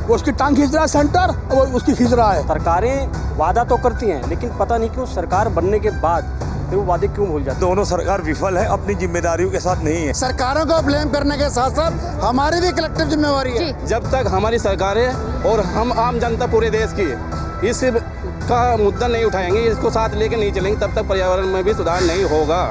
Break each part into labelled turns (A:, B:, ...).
A: वो उसकी टांग खींच रहा है सेंटर, वो उसकी खींच रहा है।
B: सरकारें वादा तो करती हैं, लेकिन पता नहीं क्यों सरकार बनने के बाद फिर वो वादे क्यों भूल जाते हैं।
C: दोनों सरकार विफल है, अपनी जिम्मेदारियों के साथ नहीं है।
D: सरकारों को ब्लेम करने के साथ साथ हमारी भी कलेक्टिव जिम्मेवारी है।
E: जब तक हमारी सरकार है और हम आम जनता पूरे देश की है, इस का मुद्दा नहीं उठाएंगे, इसको साथ लेके नहीं चलेंगे, तब तक पर्यावरण में भी सुधार नहीं होगा।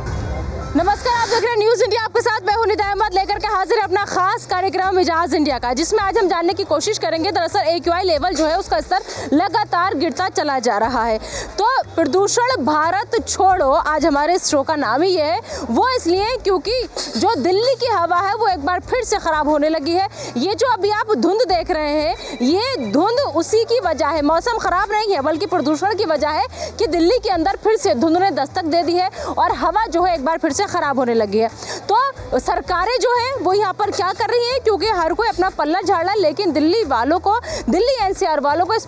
F: नमस्कार, आप देख रहे हैं न्यूज़ इंडिया। आपके साथ मैं हूं निदा अहमद लेकर के हाजिर है अपना खास कार्यक्रम मिजाज इंडिया का, जिसमें आज हम जानने की कोशिश करेंगे दरअसल AQI लेवल जो है उसका स्तर लगातार गिरता चला जा रहा है। तो प्रदूषण भारत छोड़ो आज हमारे इस शो का नाम ही है, वो इसलिए क्योंकि जो दिल्ली की हवा है वो एक बार फिर से ख़राब होने लगी है। ये जो अभी आप धुंध देख रहे हैं, ये धुंध उसी की वजह है, मौसम ख़राब नहीं है बल्कि प्रदूषण की वजह है कि दिल्ली के अंदर फिर से धुंध ने दस्तक दे दी है और हवा जो है एक बार फिर से खराब होने लगी है। तो सरकारें जो है वो यहाँ पर क्या कर रही हैं, क्योंकि हर कोई अपना पल्ला झाड़ रहा है, लेकिन दिल्ली वालों को, दिल्ली NCR वालों को इस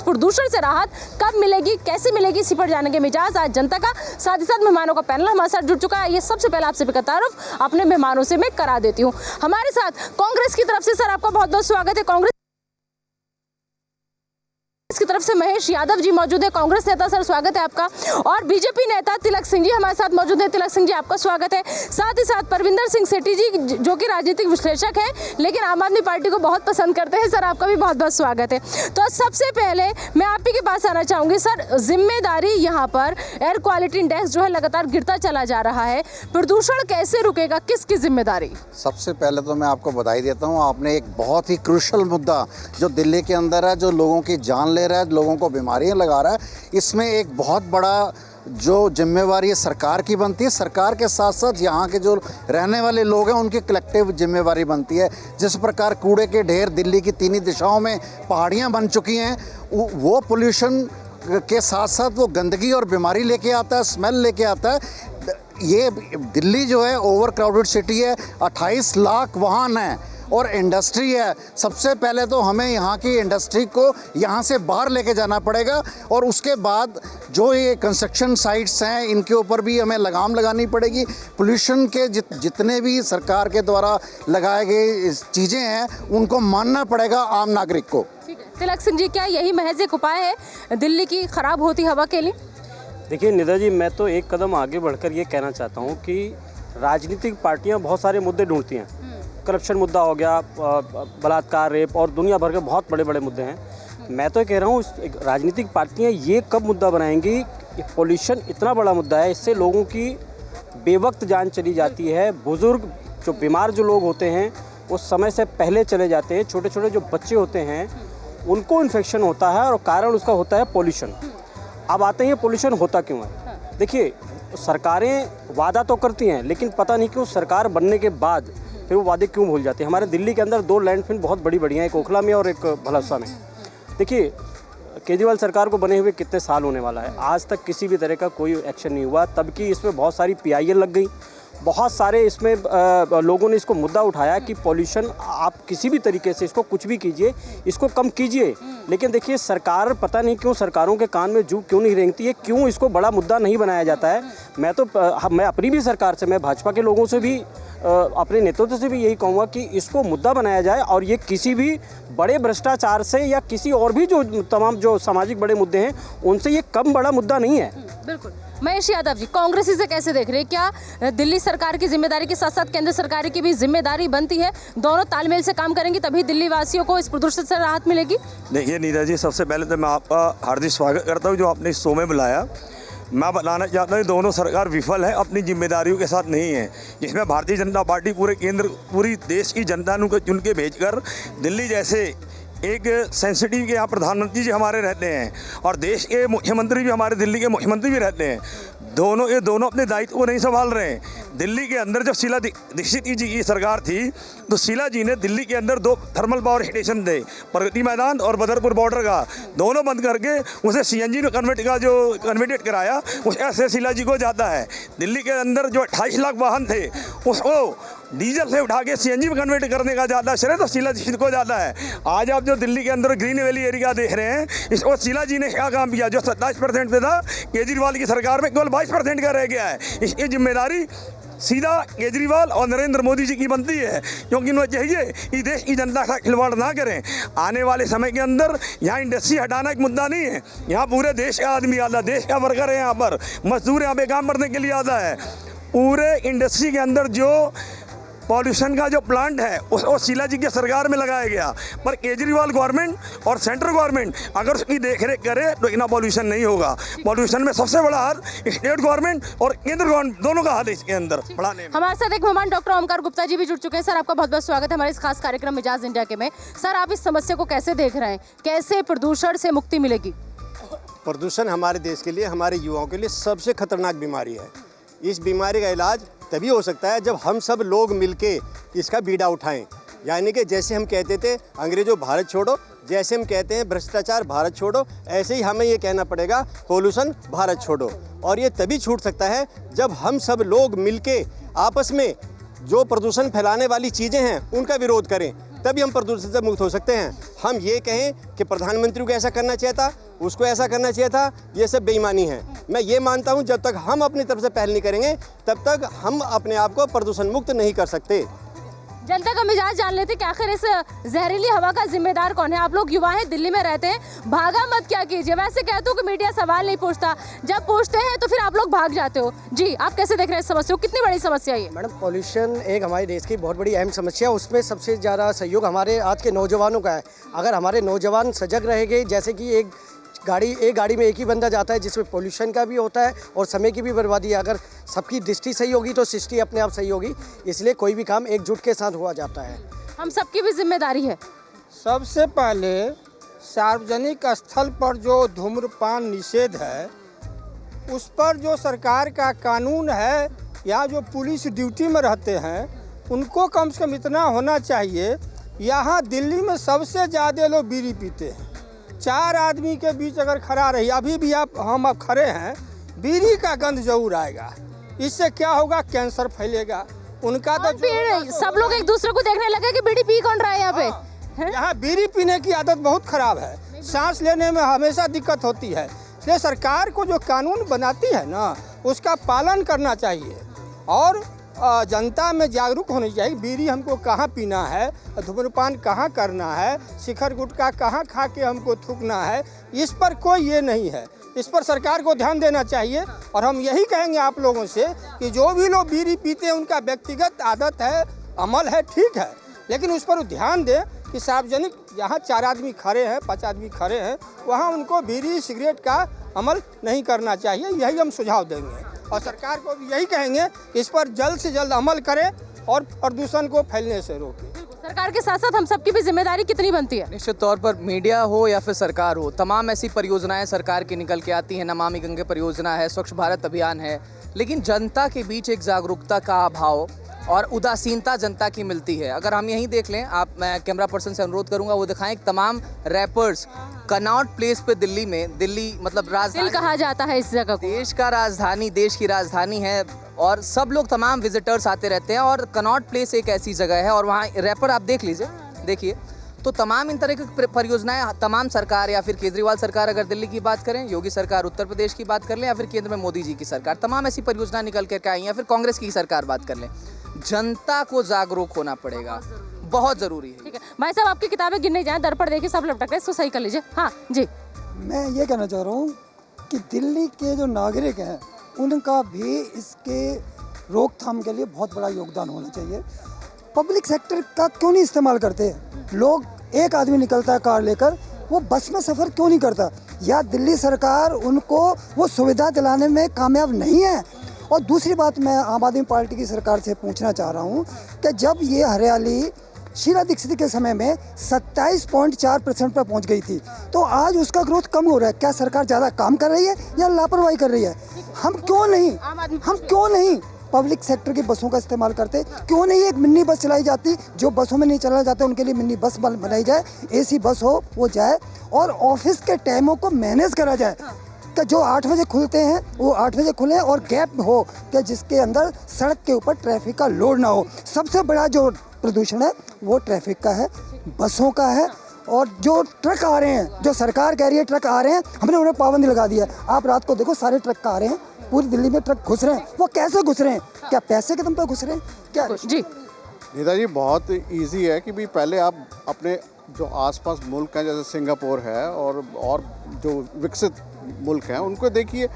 F: प्रदूषण से राहत कब मिलेगी, कैसे मिलेगी, इसी पर जाने के मिजाज आज जनता का, साथ ही साथ मेहमानों का पैनल हमारे साथ जुड़ चुका है। ये सबसे पहले आपसे भी तारुफ अपने मेहमानों से मैं करा देती हूँ। हमारे साथ कांग्रेस की तरफ से सर आपका बहुत बहुत स्वागत है। कांग्रेस की तरफ से महेश यादव जी मौजूद है, कांग्रेस नेता, सर स्वागत है आपका। और बीजेपी नेता तिलक सिंह जी हमारे साथ मौजूद है। तिलक सिंह जी आपका स्वागत है। साथ ही साथ परविंदर सिंह सेठी जी जो कि राजनीतिक विश्लेषक हैं लेकिन आम आदमी पार्टी को बहुत पसंद करते हैं, सर आपका भी बहुत बहुत स्वागत है। तो सबसे पहले मैं आप ही के पास आना चाहूँगी सर, जिम्मेदारी यहाँ पर एयर क्वालिटी इंडेक्स जो है लगातार गिरता चला जा रहा है, प्रदूषण कैसे रुकेगा, किसकी जिम्मेदारी?
D: सबसे पहले तो मैं आपको बधाई देता हूँ, आपने एक बहुत ही क्रूशल मुद्दा जो दिल्ली के अंदर है, जो लोगों की जान ले रहा है, लोगों को बीमारियां लगा रहा है, इसमें एक बहुत बड़ा जो जिम्मेवारी है सरकार की बनती है। सरकार के साथ साथ यहाँ के जो रहने वाले लोग हैं उनकी कलेक्टिव जिम्मेवारी बनती है। जिस प्रकार कूड़े के ढेर दिल्ली की तीनों दिशाओं में पहाड़ियाँ बन चुकी हैं, वो पोल्यूशन के साथ साथ वो गंदगी और बीमारी लेके आता है, स्मेल लेके आता है। ये दिल्ली जो है ओवर क्राउडेड सिटी है, 28 लाख वाहन हैं और इंडस्ट्री है। सबसे पहले तो हमें यहाँ की इंडस्ट्री को यहाँ से बाहर लेके जाना पड़ेगा और उसके बाद जो ये कंस्ट्रक्शन साइट्स हैं इनके ऊपर भी हमें लगाम लगानी पड़ेगी। पोल्यूशन के जितने भी सरकार के द्वारा लगाए गए चीज़ें हैं उनको मानना पड़ेगा आम नागरिक को।
F: तिलक सिंह जी, क्या यही महज एक उपाय है दिल्ली की ख़राब होती हवा के लिए?
B: देखिए निदा जी, मैं तो एक कदम आगे बढ़कर ये कहना चाहता हूँ कि राजनीतिक पार्टियाँ बहुत सारे मुद्दे ढूंढती हैं। करप्शन मुद्दा हो गया, बलात्कार, रेप और दुनिया भर के बहुत बड़े बड़े मुद्दे हैं। मैं तो कह रहा हूँ राजनीतिक पार्टियाँ ये कब मुद्दा बनाएंगी, पोल्यूशन इतना बड़ा मुद्दा है, इससे लोगों की बेवक्त जान चली जाती है। बुज़ुर्ग जो बीमार जो लोग होते हैं वो समय से पहले चले जाते हैं। छोटे छोटे जो बच्चे होते हैं उनको इन्फेक्शन होता है और कारण उसका होता है पोल्यूशन। अब आते हैं पोल्यूशन होता क्यों है। देखिए सरकारें वादा तो करती हैं, लेकिन पता नहीं क्यों सरकार बनने के बाद फिर वो वादे क्यों भूल जाते हैं। हमारे दिल्ली के अंदर 2 लैंडफिल बहुत बड़ी बड़ी हैं, एक ओखला में और एक भलस्सा में। देखिए केजरीवाल सरकार को बने हुए कितने साल होने वाला है, आज तक किसी भी तरह का कोई एक्शन नहीं हुआ। तब की इसमें बहुत सारी PIL लग गई, बहुत सारे इसमें लोगों ने इसको मुद्दा उठाया कि पॉल्यूशन आप किसी भी तरीके से इसको कुछ भी कीजिए, इसको कम कीजिए। लेकिन देखिए सरकार पता नहीं क्यों सरकारों के कान में जू क्यों नहीं रेंगती है, क्यों इसको बड़ा मुद्दा नहीं बनाया जाता है। मैं अपनी भी सरकार से, मैं भाजपा के लोगों से भी, अपने नेतृत्व से भी यही कहूँगा कि इसको मुद्दा बनाया जाए और ये किसी भी बड़े भ्रष्टाचार से या किसी और भी जो तमाम जो सामाजिक बड़े मुद्दे हैं उनसे ये कम बड़ा मुद्दा नहीं है।
F: बिल्कुल। महेश यादव जी, कांग्रेस इसे कैसे देख रहे हैं? क्या दिल्ली सरकार की जिम्मेदारी के साथ साथ केंद्र सरकार की भी जिम्मेदारी बनती है, दोनों तालमेल से काम करेंगी तभी दिल्ली वासियों को इस प्रदूषण से राहत मिलेगी?
C: देखिए नीता जी, सबसे पहले तो मैं आपका हार्दिक स्वागत करता हूँ जो आपने इस शो में बुलाया। मैं बताना चाहता हूँ दोनों सरकार विफल है, अपनी जिम्मेदारियों के साथ नहीं है। जिसमें भारतीय जनता पार्टी पूरी देश की जनता को चुन के भेजकर दिल्ली जैसे एक सेंसिटिव के यहाँ प्रधानमंत्री जी हमारे रहते हैं और देश के मुख्यमंत्री भी हमारे दिल्ली के मुख्यमंत्री भी रहते हैं। ये दोनों अपने दायित्व को नहीं संभाल रहे हैं। दिल्ली के अंदर जब शीला दीक्षित जी की सरकार थी तो शीला जी ने दिल्ली के अंदर 2 थर्मल पावर स्टेशन थे, प्रगति मैदान और बदरपुर बॉर्डर का, दोनों बंद करके उसे CNG में कन्वर्टेड कराया। उससे शीला जी को जाता है। दिल्ली के अंदर जो 28 लाख वाहन थे उसको डीजल से उठा के CNG में कन्वर्ट करने का ज़्यादा श्रेय तो शीला दीक्षित को जाता है। आज आप जो दिल्ली के अंदर ग्रीन वैली एरिया देख रहे हैं, इसको शीला जी ने क्या काम किया? जो 27% पे था केजरीवाल की सरकार में केवल 22% का रह गया है। इसकी जिम्मेदारी सीधा केजरीवाल और नरेंद्र मोदी जी की बनती है, क्योंकि उन्हें चाहिए कि देश की जनता का खिलवाड़ ना करें। आने वाले समय के अंदर यहाँ इंडस्ट्री हटाना एक मुद्दा नहीं है, यहाँ पूरे देश का आदमी आता है, देश का वर्कर है, यहाँ पर मजदूर यहाँ पे काम करने के लिए आता है। पूरे इंडस्ट्री के अंदर जो पॉल्यूशन का जो प्लांट है वो शीला जी की सरकार में लगाया गया, पर केजरीवाल गवर्नमेंट और सेंट्रल गवर्नमेंट अगर उसकी देखरेख करे तो इतना पॉल्यूशन नहीं होगा। पॉल्यूशन में सबसे बड़ा हाथ स्टेट गवर्नमेंट और केंद्र गवर्नमेंट दोनों का हाथ है इसके अंदर बढ़ाने में।
F: हमारे साथ एक मेहमान डॉक्टर ओमकार गुप्ता जी भी जुड़ चुके हैं। सर, आपका बहुत बहुत स्वागत है हमारे इस खास कार्यक्रम मिजाज इंडिया के में। सर, आप इस समस्या को कैसे देख रहे हैं, कैसे प्रदूषण से मुक्ति मिलेगी?
G: प्रदूषण हमारे देश के लिए, हमारे युवाओं के लिए सबसे खतरनाक बीमारी है। इस बीमारी का इलाज तभी हो सकता है जब हम सब लोग मिलके इसका बीड़ा उठाएं। यानी कि जैसे हम कहते थे अंग्रेजों भारत छोड़ो, जैसे हम कहते हैं भ्रष्टाचार भारत छोड़ो, ऐसे ही हमें ये कहना पड़ेगा पोल्यूशन भारत छोड़ो। और ये तभी छूट सकता है जब हम सब लोग मिलके आपस में जो प्रदूषण फैलाने वाली चीज़ें हैं उनका विरोध करें, तभी हम प्रदूषण से मुक्त हो सकते हैं। हम ये कहें कि प्रधानमंत्री को ऐसा करना चाहिए था, उसको ऐसा करना चाहिए था, ये सब बेईमानी है। मैं ये मानता हूँ जब तक हम अपनी तरफ से पहल नहीं करेंगे तब तक हम अपने आप को प्रदूषण मुक्त नहीं कर सकते।
F: जनता का मिजाज जान लेते कि आखिर इस जहरीली हवा का जिम्मेदार कौन है। आप लोग युवा हैं, दिल्ली में रहते हैं, भागा मत क्या कीजिए। वैसे कहते हो कि मीडिया सवाल नहीं पूछता, जब पूछते हैं तो फिर आप लोग भाग जाते हो। जी, आप कैसे देख रहे हैं इस समस्या को, कितनी बड़ी समस्या है ये?
H: मैडम, पॉल्यूशन एक हमारे देश की बहुत बड़ी अहम समस्या है। उसमें सबसे ज़्यादा सहयोग हमारे आज के नौजवानों का है। अगर हमारे नौजवान सजग रहेंगे, जैसे कि एक गाड़ी में एक ही बंदा जाता है जिसमें पोल्यूशन का भी होता है और समय की भी बर्बादी है। अगर सबकी दृष्टि सही होगी तो सृष्टि अपने आप सही होगी, इसलिए कोई भी काम एकजुट के साथ हुआ जाता है।
F: हम सबकी भी जिम्मेदारी है।
I: सबसे पहले सार्वजनिक स्थल पर जो धूम्रपान निषेध है उस पर जो सरकार का कानून है या जो पुलिस ड्यूटी में रहते हैं उनको कम से कम इतना होना चाहिए। यहाँ दिल्ली में सबसे ज़्यादा लोग बीड़ी पीते हैं। 4 आदमी के बीच अगर खड़ा रही, अभी भी हम खड़े हैं, बीड़ी का गंध जरूर आएगा। इससे क्या होगा, कैंसर फैलेगा। उनका तो
F: सब लोग एक दूसरे को देखने लगे कि बीड़ी पी कौन रहा है यहाँ पे।
I: यहाँ बीड़ी पीने की आदत बहुत खराब है, सांस लेने में हमेशा दिक्कत होती है। इसलिए सरकार को जो कानून बनाती है ना उसका पालन करना चाहिए और जनता में जागरूक होनी चाहिए। बीड़ी हमको कहाँ पीना है, धूम्रपान कहाँ करना है, शिखर गुटखा कहाँ खा के हमको थूकना है, इस पर कोई ये नहीं है। इस पर सरकार को ध्यान देना चाहिए। और हम यही कहेंगे आप लोगों से कि जो भी लोग बीड़ी पीते हैं उनका व्यक्तिगत आदत है, अमल है, ठीक है, लेकिन उस पर ध्यान दें कि सार्वजनिक जहाँ 4 आदमी खड़े हैं, 5 आदमी खड़े हैं, वहाँ उनको बीड़ी सिगरेट का अमल नहीं करना चाहिए। यही हम सुझाव देंगे और सरकार को भी यही कहेंगे इस पर जल्द से जल्द अमल करें और प्रदूषण को फैलने से रोकें।
F: सरकार के साथ साथ हम सबकी भी जिम्मेदारी कितनी बनती है?
J: निश्चित तौर पर मीडिया हो या फिर सरकार हो, तमाम ऐसी परियोजनाएं सरकार की निकल के आती हैं। नमामि गंगे परियोजना है, स्वच्छ भारत अभियान है, लेकिन जनता के बीच एक जागरूकता का अभाव और उदासीनता जनता की मिलती है। अगर हम यहीं देख लें, मैं कैमरा पर्सन से अनुरोध करूंगा वो दिखाएं तमाम रैपर्स कनॉट प्लेस पे दिल्ली में, दिल्ली मतलब राजधानी
F: कहा जाता है इस जगह को,
J: देश का राजधानी, देश की राजधानी है और सब लोग तमाम विजिटर्स आते रहते हैं और कनॉट प्लेस एक ऐसी जगह है और वहाँ रैपर आप देख लीजिए, देखिए तो तमाम इन तरह की परियोजनाएं तमाम सरकार या फिर केजरीवाल सरकार अगर दिल्ली की बात करें, योगी सरकार उत्तर प्रदेश की बात कर लें या फिर केंद्र में मोदी जी की सरकार, तमाम ऐसी परियोजनाएं निकल कर आई या फिर कांग्रेस की सरकार बात कर लें। जनता को जागरूक होना पड़ेगा, बहुत ज़रूरी है।
F: ठीक है भाई साहब, आपकी किताबें गिनने जाएं, दर्पण देखिए सब लपटक रहे, इसको सही कर लीजिए। हाँ जी,
K: मैं ये कहना चाह रहा हूँ कि दिल्ली के जो नागरिक हैं उनका भी इसके रोकथाम के लिए बहुत बड़ा योगदान होना चाहिए। पब्लिक सेक्टर का क्यों नहीं इस्तेमाल करते लोग? एक आदमी निकलता है कार लेकर, वो बस में सफ़र क्यों नहीं करता? या दिल्ली सरकार उनको वो सुविधा दिलाने में कामयाब नहीं है? और दूसरी बात, मैं आम आदमी पार्टी की सरकार से पूछना चाह रहा हूँ कि जब ये हरियाली शीला दीक्षित के समय में 27.4% पर पहुँच गई थी, तो आज उसका ग्रोथ कम हो रहा है। क्या सरकार ज़्यादा काम कर रही है या लापरवाही कर रही है? हम क्यों नहीं पब्लिक सेक्टर की बसों का इस्तेमाल करते? क्यों नहीं एक मिनी बस चलाई जाती? जो बसों में नहीं चलाना जाते उनके लिए मिनी बस बनाई जाए, एसी बस हो वो जाए और ऑफिस के टाइमों को मैनेज करा जाए कि जो 8 बजे खुलते हैं वो 8 बजे खुलें और गैप हो कि जिसके अंदर सड़क के ऊपर ट्रैफिक का लोड ना हो। सबसे बड़ा जो प्रदूषण है वो ट्रैफिक का है, बसों का है और जो ट्रक आ रहे हैं, जो सरकार कह रही है ट्रक आ रहे हैं, हमने उन्हें पाबंदी लगा दी है। आप रात को देखो सारे ट्रक आ रहे हैं, पूरी दिल्ली में ट्रक घुस रहे हैं। वो कैसे घुस रहे हैं? क्या पैसे के दम पर घुस रहे हैं क्या?
F: जी
L: नीता जी, बहुत इजी है कि भी पहले आप अपने जो आसपास मुल्क हैं जैसे सिंगापुर है और जो विकसित मुल्क हैं उनको देखिए।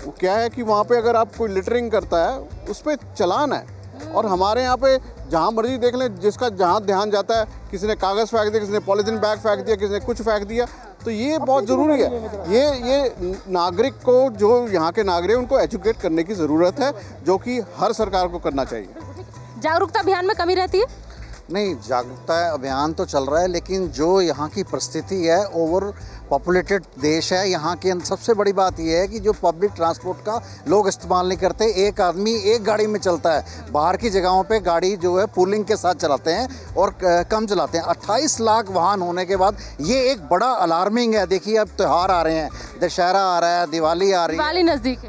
L: वो क्या है कि वहाँ पे अगर आप कोई लिटरिंग करता है उस पर चालान है, और हमारे यहाँ पे जहाँ मर्जी देख लें, जिसका जहाँ ध्यान जाता है, किसी ने कागज़ फेंक दिया, किसी ने पॉलीथीन बैग फेंक दिया, किसी ने कुछ फेंक दिया। तो ये बहुत ज़रूरी है। ये नागरिक को, जो यहाँ के नागरिक हैं, उनको एजुकेट करने की ज़रूरत है, जो कि हर सरकार को करना चाहिए।
F: जागरूकता अभियान में कमी रहती है?
D: नहीं, जागरूकता अभियान तो चल रहा है, लेकिन जो यहाँ की परिस्थिति है, ओवर पॉपुलेटेड देश है, यहाँ के सबसे बड़ी बात यह है कि जो पब्लिक ट्रांसपोर्ट का लोग इस्तेमाल नहीं करते। एक आदमी एक गाड़ी में चलता है। बाहर की जगहों पे गाड़ी जो है पूलिंग के साथ चलाते हैं और कम चलाते हैं। 28 लाख वाहन होने के बाद ये एक बड़ा अलार्मिंग है। देखिए, अब त्यौहार आ रहे हैं, दशहरा आ रहा है, दिवाली आ रही है,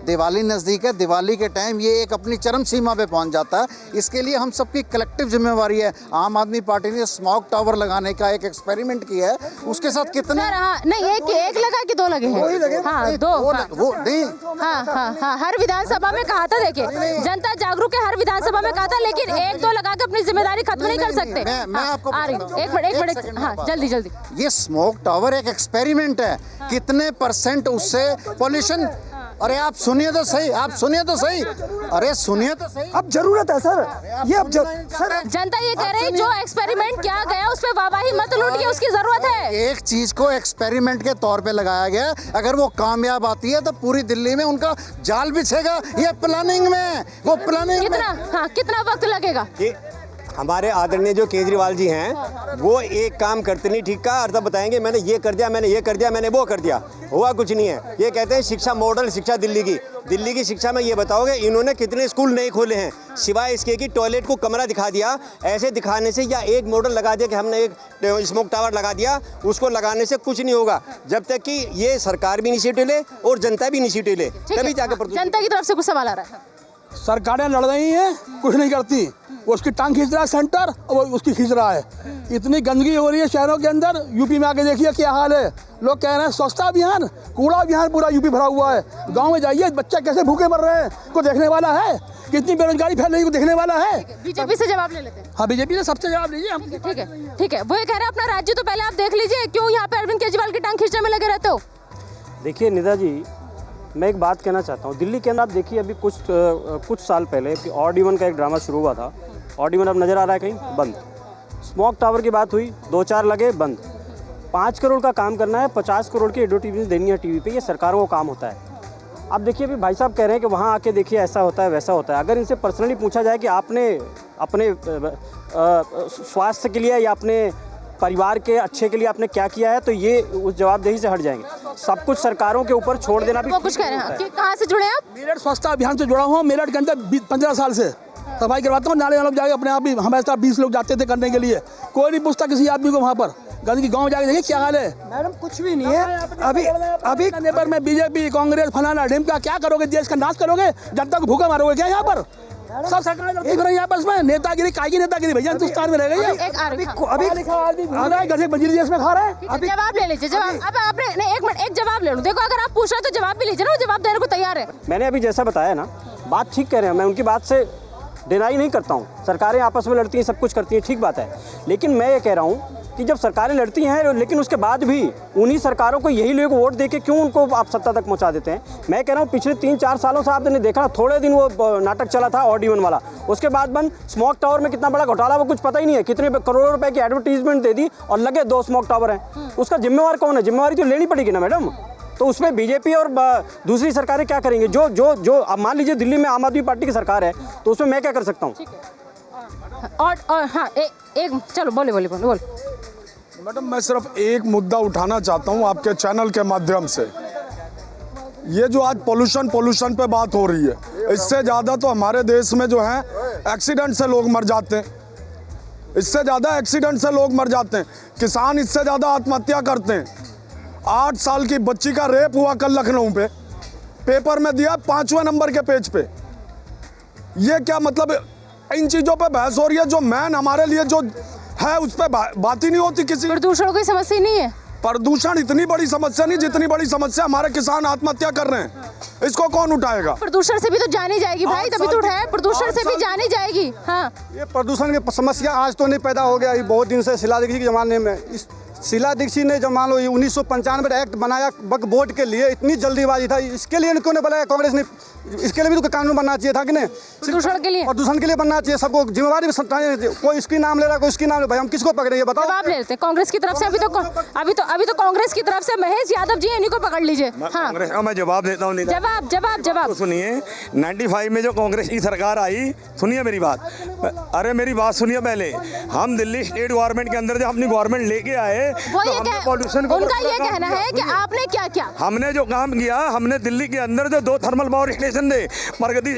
D: दिवाली नज़दीक है। दिवाली के टाइम ये एक अपनी चरम सीमा पे पहुंच जाता है। इसके लिए हम सबकी कलेक्टिव जिम्मेवारी है। आम आदमी पार्टी ने स्मोक टावर लगाने का एक एक्सपेरिमेंट किया है, उसके साथ कितने
F: नहीं, एक लगा कि 2 लगे हैं? हाँ, 2।
D: वो नहीं,
F: हाँ, हर विधानसभा में कहा था। देखिए, जनता जागरूक है, हर विधानसभा में कहा था, लेकिन 1-2 लगा के अपनी जिम्मेदारी खत्म नहीं कर सकते।
D: मैं आपको
F: आ रही हूँ, एक मिनट, हाँ, जल्दी।
D: ये स्मोक टावर एक एक्सपेरिमेंट है। कितने % उससे पॉल्यूशन। अरे आप सुनिए तो सही, अरे सुनिए तो सही।
K: अब जरूरत है सर, ये अब सर
F: जनता ये कह रही है, जो एक्सपेरिमेंट किया गया उस पे वाहवाही मत लूटिए, उसकी जरूरत है।
D: एक चीज को एक्सपेरिमेंट के तौर पे लगाया गया, अगर वो कामयाब आती है तो पूरी दिल्ली में उनका जाल बिछेगा। ये प्लानिंग में, वो प्लानिंग
F: कितना वक्त लगेगा?
G: हमारे आदरणीय जो केजरीवाल जी हैं, वो एक काम करते नहीं ठीक का अर्थ बताएंगे, मैंने ये कर दिया, मैंने वो कर दिया। हुआ कुछ नहीं है। ये कहते हैं शिक्षा, मॉडल शिक्षा दिल्ली की शिक्षा में ये बताओगे इन्होंने कितने स्कूल नहीं खोले हैं, सिवाय इसके कि टॉयलेट को कमरा दिखा दिया। ऐसे दिखाने से या एक मॉडल लगा दिया कि हमने एक स्मोक टावर लगा दिया, उसको लगाने से कुछ नहीं होगा जब तक कि ये सरकार भी इनिशिएटिव ले और जनता भी इनिशिएटिव ले, तभी जाकर।
F: जनता की तरफ से कुछ सवाल आ रहा है।
A: सरकारें लड़ रही हैं, कुछ नहीं करती। वो उसकी टांग खींच रहा है सेंटर, और वो उसकी खींच रहा है। इतनी गंदगी हो रही है शहरों के अंदर। यूपी में आके देखिए क्या हाल है। लोग कह रहे हैं स्वच्छता अभियान, कूड़ा अभियान पूरा यूपी भरा हुआ है। गांव में जाइए, बच्चे कैसे भूखे मर रहे हैं, को देखने वाला है। कितनी बेरोजगारी फैल रही है, को देखने वाला है।
F: बीजेपी से जवाब ले लेते हैं।
A: हाँ, बीजेपी से सबसे जवाब लीजिए हम।
F: ठीक है। वो ये कह रहे हैं अपना राज्य तो पहले आप देख लीजिए, क्यों यहाँ पे अरविंद केजरीवाल की टांग खींचने में लगे रहते हो?
B: देखिए निदा जी, मैं एक बात कहना चाहता हूँ। दिल्ली के अंदर आप देखिए, अभी कुछ साल पहले ऑड इवन का एक ड्रामा शुरू हुआ था। ऑड इवन अब नज़र आ रहा है कहीं? बंद। स्मोक टावर की बात हुई, 2-4 लगे, बंद। 5 करोड़ का काम करना है, 50 करोड़ की एडवर्टीजमेंट देनी है टीवी पे, ये सरकारों का काम होता है। अब देखिए, अभी भाई साहब कह रहे हैं कि वहाँ आके देखिए ऐसा होता है, वैसा होता है। अगर इनसे पर्सनली पूछा जाए कि आपने अपने स्वास्थ्य के लिए या अपने परिवार के अच्छे के लिए आपने क्या किया है, तो ये उस जवाबदेही से हट जाएंगे। सब कुछ सरकारों के ऊपर छोड़ देना भी।
F: वो कुछ कह रहे हैं कि कहाँ से जुड़े हैं आप?
A: मेरठ स्वच्छता अभियान से जुड़ा हूँ। मेरठ के अंदर 15 साल से सफाई करवाता हूँ। नाले वालों जाके अपने आप भी, हमारे साथ 20 लोग जाते थे करने के लिए। कोई नहीं पूछता किसी आदमी को वहाँ पर। गंदगी गाँव में जाके देखिए क्या हाल है।
K: मैडम कुछ भी नहीं है। अभी
A: नेबर में बीजेपी, कांग्रेस, फलाना ढिमका, क्या करोगे? देश का नाश करोगे? जनता को भूखा मारोगे क्या यहाँ पर? सब सरकार यहाँ पर इसमें नेतागिरी, काय की नेतागिरी भैया हिंदुस्तान में रह गई है। इसमें खा रहा है।
F: जवाब ले लीजिए, जवाब। अब आपने नहीं, एक मिनट, एक जवाब ले लो। देखो, अगर आप पूछ रहे हो तो जवाब भी लीजिए ना, वो जवाब देने को तैयार है।
B: मैंने अभी जैसा बताया ना, बात ठीक कह रहे हैं, मैं उनकी बात से डिनाई नहीं करता हूँ। सरकारें आपस में लड़ती हैं, सब कुछ करती हैं, ठीक बात है। लेकिन मैं ये कह रहा हूँ कि जब सरकारें लड़ती हैं, लेकिन उसके बाद भी उन्हीं सरकारों को यही लोग वोट देके क्यों उनको आप सत्ता तक पहुंचा देते हैं? मैं कह रहा हूं पिछले 3-4 सालों से आपने देखा, थोड़े दिन वो नाटक चला था ऑड इवन वाला, उसके बाद बंद। स्मोक टावर में कितना बड़ा घोटाला, वो कुछ पता ही नहीं है। कितने करोड़ों रुपए की एडवर्टीजमेंट दे दी और लगे 2 स्मोक टावर हैं। उसका जिम्मेवार कौन है? जिम्मेवारी तो लेनी पड़ेगी ना मैडम। तो उसमें बीजेपी और दूसरी सरकारें क्या करेंगी? जो अब मान लीजिए दिल्ली में आम आदमी पार्टी की सरकार है, तो उसमें मैं क्या कर सकता हूँ?
F: और हाँ, एक चलो बोले।
M: मैडम, मैं सिर्फ एक मुद्दा उठाना चाहता हूं आपके चैनल के माध्यम से। ये जो आज पोल्यूशन पे बात हो रही है, इससे ज़्यादा तो हमारे देश में जो है एक्सीडेंट से लोग मर जाते हैं। इससे ज़्यादा एक्सीडेंट से लोग मर जाते हैं। किसान इससे ज़्यादा आत्महत्या करते हैं। 8 साल की बच्ची का रेप हुआ कल लखनऊ पे, पेपर में दिया 5वें नंबर के पेज पे। ये क्या मतलब? इन चीज़ों पे बहस हो रही है। जो मैन हमारे लिए जो है है उस पर बात ही नहीं होती किसी।
F: प्रदूषण कोई समस्या नहीं है?
M: प्रदूषण इतनी बड़ी समस्या नहीं जितनी बड़ी समस्या हमारे किसान आत्महत्या कर रहे हैं, इसको कौन उठाएगा?
F: प्रदूषण से भी तो जानी जाएगी भाई, तभी तो उठाया, प्रदूषण से भी जानी जाएगी। हाँ,
G: ये प्रदूषण की समस्या आज तो नहीं पैदा हो गया, ये बहुत दिन से शीला दीक्षित के ज़माने में। इस शीला दीक्षित ने जब मान लो 1995 एक्ट बनाया वक्फ बोर्ड के लिए, इतनी जल्दीबाजी था, इसके लिए क्यों नहीं बनाया कांग्रेस ने? इसके लिए भी तो कानून बनना चाहिए था कि नहीं?
F: प्रदूषण के लिए,
G: प्रदूषण के लिए बनना चाहिए, सबको जिम्मेवारी भी। कोई इसकी नाम ले रहा है, कोई इसकी नाम ले, भाई हम किसको पकड़ेंगे बताओ?
F: जवाब ले लेते हैं कांग्रेस की तरफ से। अभी तो कांग्रेस की तरफ से महेश यादव जी, इन्हीं को पकड़ लीजिए। हाँ,
C: कांग्रेस का मैं जवाब देता हूँ।
F: जवाब
C: तो सुनिए, 95 में जो कांग्रेस की सरकार आई, सुनिए मेरी बात, अरे मेरी बात सुनिए पहले। हम दिल्ली स्टेट गवर्नमेंट के अंदर जब अपनी गवर्नमेंट लेके आए तो पॉल्यूशन को,
F: उनका ये कहना है कि आपने क्या किया?
C: हमने जो काम किया, हमने दिल्ली के अंदर जो 2 थर्मल पावर स्टेशन थे,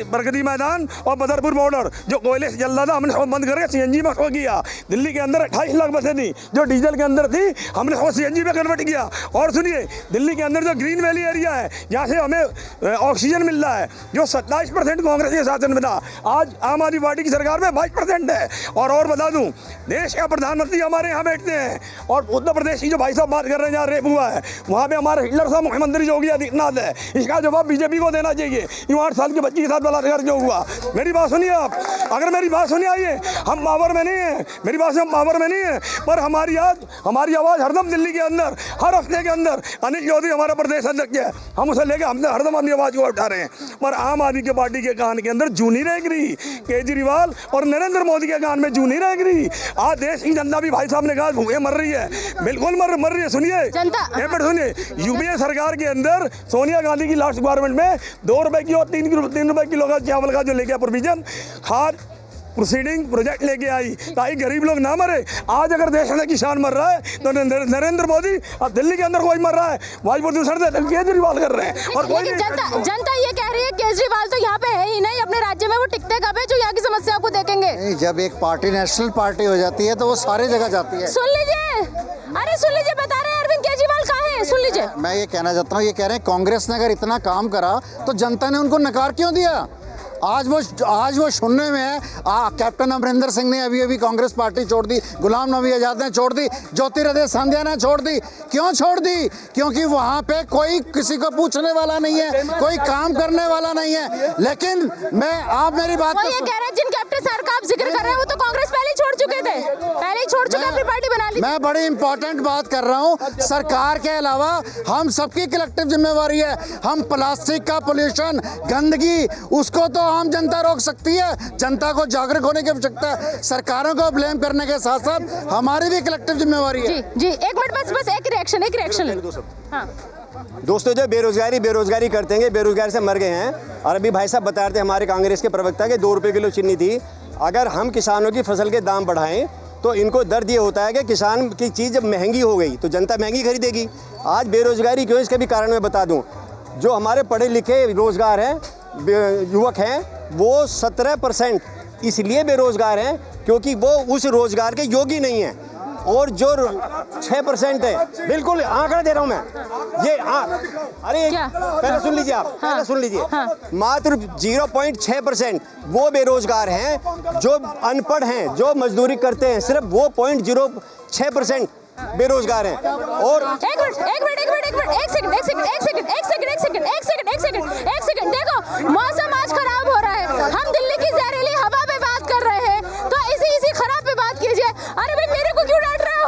C: प्रगति मैदान और बदरपुर बॉर्डर, जो कोयले से जल रहा था, हमने बंद करके CNG में उसको किया। दिल्ली के अंदर 28 लाख बसें थी जो डीजल के अंदर थी, हमने उसको CNG में कन्वर्ट किया। और सुनिए, दिल्ली के अंदर जो ग्रीन वैली एरिया है, जहाँ से हमें ऑक्सीजन मिल रहा है, जो 27% कांग्रेस के शासन में था, आज आम आदमी पार्टी की सरकार में 22% है। और बता दूं, देश का प्रधानमंत्री हमारे यहाँ बैठते हैं, और उत्तर प्रदेश की जो भाई साहब बात कर रहे हैं जहाँ रेप हुआ है, वहाँ पे हमारे हिटलर साहब मुख्यमंत्री योगी आदित्यनाथ है। इसका जवाब बीजेपी को देना चाहिए। यूँ 8 साल के बच्ची के साथ बलात्कार जो हुआ, मेरी बात सुनिए आप, अगर मेरी बात सुनिए, आइए, हम पावर में नहीं है, मेरी बात से हम पावर में नहीं है, पर हमारी आवाज़ हरदम दिल्ली के अंदर, हर हफ्ते के अंदर, अनिल चौधरी हमारा प्रदेश अध्यक्ष है, हम उसे लेके हमने हरदम अपनी आवाज़ को उठा रहे हैं। पर आम आदमी की पार्टी के कान के अंदर जू नहीं रह रही, केजरीवाल और नरेंद्र मोदी के कान में जू नहीं रह रही। आज देश की जनता भी, भाई साहब ने कहा, भूखे मर रही है, बिल्कुल मर रही है। सुनिए
F: जनता,
C: सुनिए, यूपीए सरकार के अंदर सोनिया गांधी की लास्ट गवर्नमेंट में 2 रुपए की और 3 रुपए किलो का चावल का जो लेके प्रोविजन खाद प्रोसीडिंग प्रोजेक्ट लेके आई, ताकि गरीब लोग ना मरे। आज अगर देश में किसान मर रहा है तो नरेंद्र मोदी, और दिल्ली के अंदर कोई मर रहा है वायु प्रदूषण से, केजरीवाल कर रहे हैं। और कोई
F: जनता ये कह रही है केजरीवाल तो यहाँ पे है ही नहीं, अपने राज्य में वो टिकते कब है जो यहाँ की समस्या को देखेंगे?
D: नहीं, जब एक पार्टी नेशनल पार्टी हो जाती है तो वो सारे जगह जाती है।
F: सुन लीजिए, बता रहे हैं अरविंद केजरीवाल कहाँ है, सुन लीजिए।
D: मैं ये कहना चाहता हूँ, ये कह रहे हैं कांग्रेस ने अगर इतना काम करा तो जनता ने उनको नकार क्यों दिया? आज वो शून्य में है। कैप्टन अमरिंदर सिंह ने अभी कांग्रेस पार्टी छोड़ दी, गुलाम नबी आज़ाद ने छोड़ दी, ज्योतिरादित्य सिंधिया ने छोड़ दी। क्यों छोड़ दी? क्योंकि वहाँ पे कोई किसी को पूछने वाला नहीं है, कोई काम करने वाला नहीं है। लेकिन आप मेरी बात
F: ये कह रहे हैं, जिन कैप्टन सर का आप जिक्र कर रहे हैं वो तो कांग्रेस पहले ही छोड़ चुके थे, अपनी पार्टी बना ली।
D: मैं बड़ी इंपॉर्टेंट बात कर रहा हूँ। सरकार के अलावा हम सबकी कलेक्टिव जिम्मेवारी है। हम प्लास्टिक का पोल्यूशन, गंदगी, उसको तो आम जनता रोक सकती है। जनता को जागरूक होने की आवश्यकता है। सरकारों को ब्लेम करने के साथ साथ हमारी भी कलेक्टिव जिम्मेवारी है।
F: जी, एक मिनट, बस एक रिएक्शन। हाँ।
G: दोस्तों, जो बेरोजगारी करते हैं, बेरोजगारी से मर गए हैं। और अभी भाई साहब बता रहे थे हमारे कांग्रेस के प्रवक्ता के 2 रुपये किलो चीनी थी। अगर हम किसानों की फसल के दाम बढ़ाएं तो इनको दर्द ये होता है कि किसान की चीज़ जब महंगी हो गई तो जनता महंगी खरीदेगी। आज बेरोजगारी क्यों, इसका भी कारण मैं बता दूं। जो हमारे पढ़े लिखे रोजगार हैं, युवक हैं, वो 17% इसलिए बेरोजगार हैं क्योंकि वो उस रोजगार के योग्य नहीं हैं। और जो 6% है, बिल्कुल आंकड़ा दे रहा हूं मैं, ये अरे पहले सुन लीजिए आप, पहले सुन लीजिए। मात्र 0.6% वो बेरोजगार हैं जो अनपढ़ हैं, जो मजदूरी करते हैं, सिर्फ वो 0.06% बेरोजगार हैं। और
F: एक सेकंड, देखो मौसम आज खराब हो रहा है, हम दिल्ली की जहरीली हवा पे बात कर रहे हैं, तो इसी खराब पे बात कीजिए। अरे भाई, मेरे को क्यों डांट रहे हो?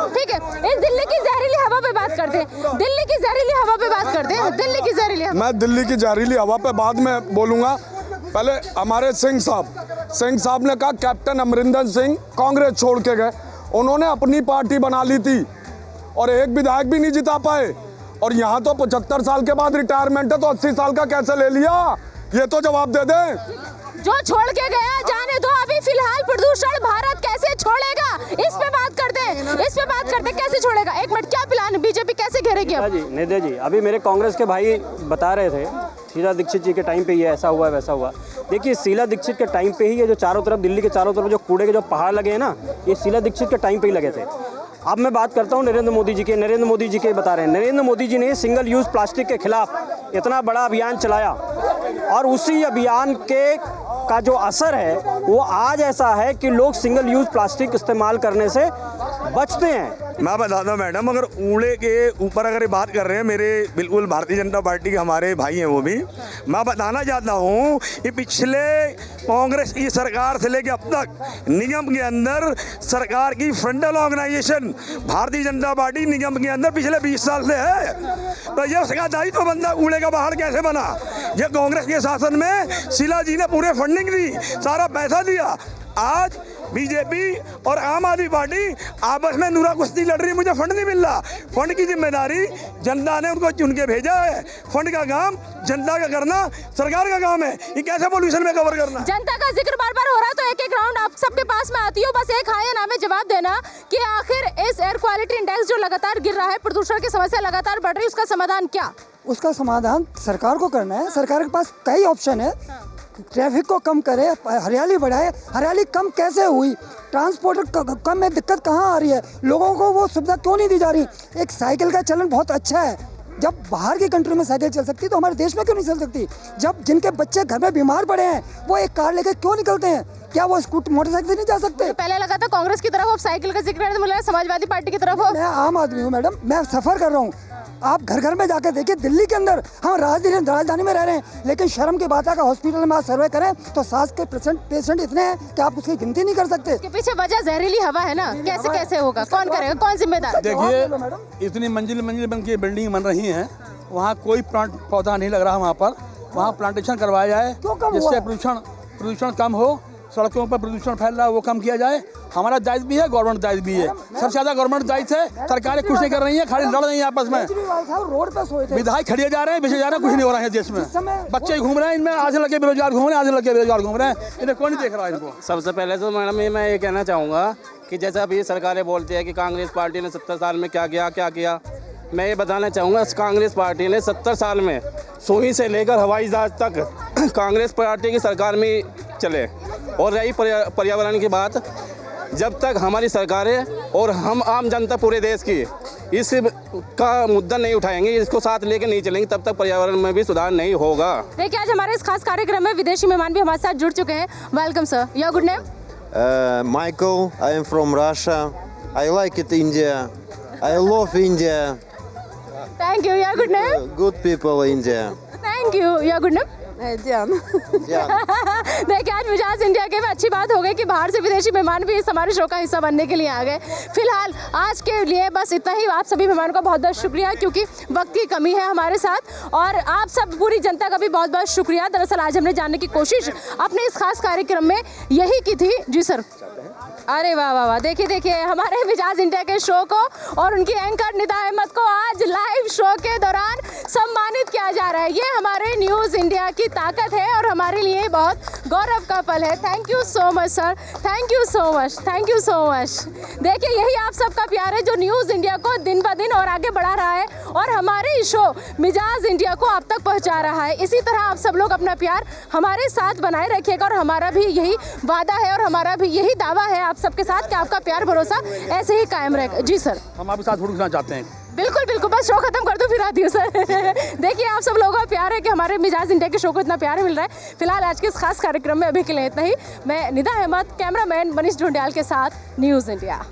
F: ठीक है, इस दिल्ली की जहरीली हवा पे बात करते हैं, दिल्ली की जहरीली हवा पे बात करते हैं, दिल्ली की जहरीली हवा।
M: मैं दिल्ली की जहरीली हवा पे बाद में बोलूंगा। पहले हमारे सिंह साहब ने कहा कैप्टन अमरिंदर सिंह कांग्रेस छोड़ के गए, उन्होंने अपनी पार्टी बना ली थी और एक विधायक भी नहीं जिता पाए। और यहाँ तो 75 साल के बाद रिटायरमेंट है, तो 80 साल का कैसे ले लिया? ये तो जवाब दे दें।
F: जो छोड़ के गया जाने दो। अभी फिलहाल प्रदूषण भारत कैसे छोड़ेगा, इस पे बात करते हैं, कैसे छोड़ेगा? एक मिनट, क्या प्लान, बीजेपी कैसे घेरेगी?
B: निधि जी, अभी मेरे कांग्रेस के भाई बता रहे थे शीला दीक्षित जी के टाइम पे ये ऐसा हुआ वैसा हुआ। देखिए, शीला दीक्षित के टाइम पे ही ये जो चारों तरफ, दिल्ली के चारों तरफ जो कूड़े के जो पहाड़ लगे हैं ना, ये शीला दीक्षित के टाइम पे ही लगे थे। अब मैं बात करता हूँ नरेंद्र मोदी जी के बता रहे हैं। नरेंद्र मोदी जी ने सिंगल यूज़ प्लास्टिक के खिलाफ इतना बड़ा अभियान चलाया और उसी अभियान के का जो असर है वो आज ऐसा है कि लोग सिंगल यूज़ प्लास्टिक इस्तेमाल करने से बचते हैं।
C: मैं बताता हूँ मैडम, अगर ऊड़े के ऊपर अगर ये बात कर रहे हैं मेरे बिल्कुल भारतीय जनता पार्टी के हमारे भाई हैं वो भी, मैं बताना चाहता हूँ कि पिछले कांग्रेस की सरकार से लेकर अब तक निगम के अंदर सरकार की frontal organisation Bharatiya Janata party निगम के अंदर पिछले 20 साल से है। तो ये उसका दायित्व तो बनता ऊड़े का पहाड़ कैसे बना? ये कांग्रेस के शासन में शीला जी ने पूरे फंडिंग दी, सारा पैसा दिया। आज बीजेपी और आम आदमी पार्टी आपस में नूरा कुश्ती लड़ रही, मुझे फंड नहीं मिल रहा। फंड की जिम्मेदारी जनता ने उनको चुन के भेजा है। फंड का काम जनता का करना सरकार का काम है। ये कैसे पॉल्यूशन में कवर करना?
F: जनता का जिक्र बार बार हो रहा है, तो एक एक राउंड आप सबके पास में आती हूँ, बस एक हाँ या ना में जवाब देना कि आखिर इस एयर क्वालिटी इंडेक्स जो लगातार गिर रहा है, प्रदूषण की समस्या लगातार बढ़ रही है, उसका समाधान क्या?
K: उसका समाधान सरकार को करना है। सरकार के पास कई ऑप्शन है। ट्रैफिक को कम करे, हरियाली बढ़ाए। हरियाली कम कैसे हुई? ट्रांसपोर्टर कम में दिक्कत कहाँ आ रही है? लोगों को वो सुविधा क्यों नहीं दी जा रही? एक साइकिल का चलन बहुत अच्छा है। जब बाहर की कंट्री में साइकिल चल सकती तो हमारे देश में क्यों नहीं चल सकती? जब जिनके बच्चे घर में बीमार पड़े हैं वो एक कार लेकर क्यों निकलते हैं? क्या वो स्कूटर मोटरसाइकिल से नहीं जा सकते?
F: तो पहले लगा था कांग्रेस की तरफ, अब साइकिल का जिक्र है तो मुझे समाजवादी पार्टी की तरफ हो।
K: मैं आम आदमी हूँ मैडम, मैं सफ़र कर रहा हूँ। आप घर घर में जाकर देखिए, दिल्ली के अंदर हम राजधानी में रह रहे हैं, लेकिन शर्म की बात है कि हॉस्पिटल में आज सर्वे करें तो सांस के पेशेंट इतने हैं कि आप उसकी गिनती नहीं कर सकते।
F: इसके पीछे वजह जहरीली हवा है ना, कैसे होगा? कौन करेगा? कौन जिम्मेदार?
A: देखिए, इतनी मंजिल बन के बिल्डिंग बन रही हैं, वहाँ कोई प्लांट पौधा नहीं लग रहा। वहाँ पर प्लांटेशन करवाया जाए जिससे प्रदूषण कम हो। सड़कों पर प्रदूषण फैल रहा है वो कम किया जाए। हमारा दायित्व भी है, गवर्नमेंट दायित्व भी है। सबसे ज्यादा गवर्नमेंट दायित्व है। सरकारें कुछ नहीं कर रही है, खाली लड़ रही है आपस में।
K: रोड पे सोए थे,
A: विधायक खड़िए जा रहे हैं, बेचे जा रहे हैं, कुछ नहीं हो रहा है देश में। बच्चे घूम रहे हैं, इनमें आज लगे बेरोजगार घूम रहे हैं, आज लगे बेरोजगार घूम रहे हैं, इन्हें कोई नहीं देख रहा है इनको।
E: सबसे पहले तो मैडम मैं ये कहना चाहूँगा कि जैसा अभी सरकारें बोलती है कि कांग्रेस पार्टी ने 70 साल में क्या किया, मैं ये बताना चाहूँगा कांग्रेस पार्टी ने 70 साल में सुई से लेकर हवाई जहाज तक कांग्रेस पार्टी की सरकार में चले। और रही पर्यावरण की बात, जब तक हमारी सरकारें और हम आम जनता पूरे देश की इस का मुद्दा नहीं उठाएंगे, इसको साथ लेके नहीं चलेंगे, तब तक पर्यावरण में भी सुधार नहीं होगा।
F: देखिए, आज हमारे इस खास कार्यक्रम में विदेशी मेहमान भी हमारे साथ जुड़ चुके हैं। Welcome sir, your good name?
N: Michael, I am from Russia. I like it India. I love India.
F: Thank you. Your good name?
N: Good people India.
F: Thank you. Your good name?
N: जान।
F: देखिए, आज मिजाज इंडिया के में अच्छी बात हो गई कि बाहर से विदेशी मेहमान भी इस हमारे शो का हिस्सा बनने के लिए आ गए। फिलहाल आज के लिए बस इतना ही। आप सभी मेहमानों का बहुत बहुत शुक्रिया, क्योंकि वक्त की कमी है हमारे साथ, और आप सब पूरी जनता का भी बहुत बहुत शुक्रिया। दरअसल आज हमने जानने की कोशिश अपने इस खास कार्यक्रम में यही की थी। जी सर। अरे वाह वाह वाह, देखिए हमारे मिजाज इंडिया के शो को और उनकी एंकर निदा अहमद को आज लाइव शो के दौरान सम्मानित किया जा रहा है। ये हमारे न्यूज़ इंडिया की ताकत है और हमारे लिए बहुत गौरव का पल है। Thank you so much sir, thank you so much, thank you so much. देखिए, यही आप सबका प्यार है जो न्यूज़ इंडिया को दिन ब दिन और आगे बढ़ा रहा है और हमारे शो मिजाज इंडिया को आप तक पहुँचा रहा है। इसी तरह आप सब लोग अपना प्यार हमारे साथ बनाए रखिएगा, और हमारा भी यही वादा है और हमारा भी यही दावा है आप सबके साथ कि आपका प्यार भरोसा ऐसे ही कायम रहेगा। जी सर,
A: हम आपके साथ जुड़ना चाहते हैं।
F: बिल्कुल बिल्कुल, बस शो खत्म कर दो फिर आती हूँ सर। देखिए, आप सब लोगों का प्यार है कि हमारे मिजाज इंडिया के शो को इतना प्यार मिल रहा है। फिलहाल आज के इस खास कार्यक्रम में अभी के लिए इतना ही। मैं निदा अहमद, कैमरामैन मनीष ढूंढियाल के साथ, न्यूज़ इंडिया।